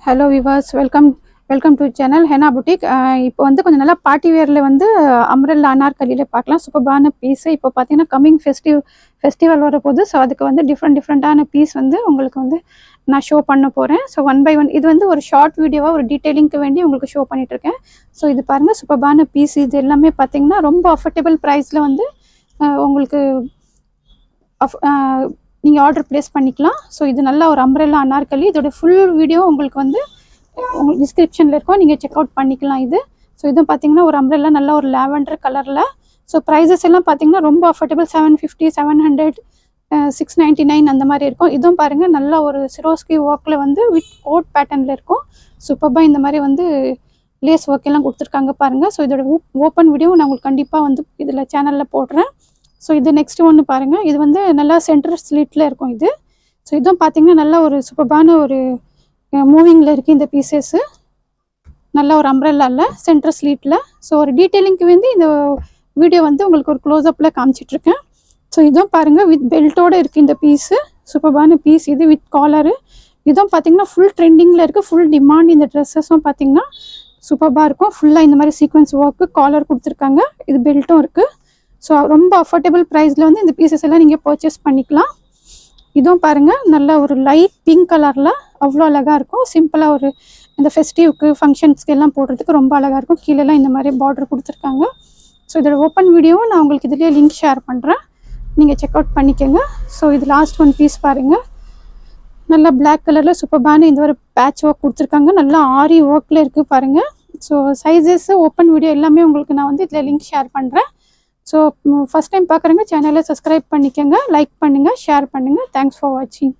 Hello viewers, welcome to channel Henna Boutique. இப்போ வந்து கொஞ்சம் நல்லா பார்ட்டி வேர்ல வந்து அம்ரெல்லா அனார்கலியில பார்க்கலாம். சூப்பரான பீஸ். இப்போ பார்த்தீங்கன்னா கமிங் ஃபெஸ்டிவல் வரப்போகுது. ஸோ அதுக்கு வந்து டிஃப்ரெண்டான பீஸ் வந்து உங்களுக்கு வந்து நான் ஷோ பண்ண போகிறேன். ஸோ ஒன் பை ஒன் இது வந்து ஒரு ஷார்ட் வீடியோவாக ஒரு டீட்டெயிலிங்க்கு வேண்டி உங்களுக்கு ஷோ பண்ணிட்டு இருக்கேன். ஸோ இது பாருங்கள், சூப்பரான பீஸ். இது எல்லாமே பார்த்தீங்கன்னா ரொம்ப அஃபோர்டபுள் ப்ரைஸில் வந்து உங்களுக்கு நீங்கள் ஆர்டர் ப்ளேஸ் பண்ணிக்கலாம். ஸோ இது நல்லா ஒரு அம்ரெல்லா அனார்கலி. இதோட ஃபுல் வீடியோ உங்களுக்கு வந்து உங்களுக்கு டிஸ்கிரிப்ஷனில் இருக்கும், நீங்கள் செக் அவுட் பண்ணிக்கலாம். இது ஸோ இதுவும் பார்த்தீங்கன்னா ஒரு அம்ரெல்லா நல்ல ஒரு லாவெண்டர் கலரில். ஸோ ப்ரைஸஸ் எல்லாம் பார்த்தீங்கன்னா ரொம்ப அஃபோர்டபுள், 750, 700, 699 அந்த மாதிரி இருக்கும். இதுவும் பாருங்கள் நல்லா ஒரு சிரோஸ்கி ஒர்க்கில் வந்து வித் கோட் பேட்டர்னில் இருக்கும். சூப்பராக இந்த மாதிரி வந்து லேஸ் ஒர்க் எல்லாம் கொடுத்துருக்காங்க பாருங்கள். ஸோ இதோட ஓப்பன் வீடியோ நான் உங்களுக்கு கண்டிப்பாக வந்து இதில் சேனலில் போடுறேன். ஸோ இது நெக்ஸ்ட் ஒன்று பாருங்கள், இது வந்து நல்லா சென்டர் ஸ்லிட்டில் இருக்கும் இது. ஸோ இதுவும் பார்த்தீங்கன்னா நல்லா ஒரு சூப்பரான ஒரு மூவிங்கில் இருக்குது இந்த பீசஸ்ஸு. நல்லா ஒரு அம்ரெல்லாவில் சென்டர் ஸ்லீட்டில். ஸோ ஒரு டீட்டெயிலிங்க்கு வந்து இந்த வீடியோ வந்து உங்களுக்கு ஒரு க்ளோஸ்அப்பில் காமிச்சிட்ருக்கேன். ஸோ இதுவும் பாருங்கள் வித் பெல்ட்டோடு இருக்குது இந்த பீஸு. சூப்பரான பீஸ் இது வித் காலரு. இதுவும் பார்த்தீங்கன்னா ஃபுல் ட்ரெண்டிங்கில் இருக்குது, ஃபுல் டிமாண்ட். இந்த ட்ரெஸ்ஸஸும் பார்த்தீங்கன்னா சூப்பராக இருக்கும். ஃபுல்லாக இந்த மாதிரி சீக்வன்ஸ் ஒர்க்கு காலர் கொடுத்துருக்காங்க. இது பெல்ட்டும் இருக்குது. ஸோ ரொம்ப அஃபோர்டபுள் ப்ரைஸில் வந்து இந்த பீசஸ் எல்லாம் நீங்கள் பர்ச்சேஸ் பண்ணிக்கலாம். இதுவும் பாருங்கள் நல்ல ஒரு லைட் பிங்க் கலரில் அவ்வளோ அழகாக இருக்கும். சிம்பிளாக ஒரு இந்த ஃபெஸ்டிவ்க்கு ஃபங்க்ஷன்ஸ்க்கு எல்லாம் போடுறதுக்கு ரொம்ப அழகாக இருக்கும். கீழெல்லாம் இந்த மாதிரி பார்டர் கொடுத்துருக்காங்க. ஸோ இதோட ஓப்பன் வீடியோவும் நான் உங்களுக்கு இதுலேயே லிங்க் ஷேர் பண்ணுறேன், நீங்கள் செக் அவுட் பண்ணிக்கோங்க. ஸோ இது லாஸ்ட் ஒன் பீஸ் பாருங்கள், நல்லா பிளாக் கலரில் சூப்பரான இந்த ஒரு பேட்ச் ஒர்க் கொடுத்துருக்காங்க. நல்லா ஆரி ஒர்க்கில் இருக்குது பாருங்கள். ஸோ சைஸஸ் ஓப்பன் வீடியோ எல்லாமே உங்களுக்கு நான் வந்து இதில் லிங்க் ஷேர் பண்ணுறேன். ஸோ ஃபஸ்ட் டைம் பார்க்குறேங்க சேனலை சப்ஸ்கிரைப் பண்ணிக்கோங்க, லைக் பண்ணுங்கள், ஷேர் பண்ணுங்கள். தேங்க்ஸ் ஃபார் வாட்சிங்.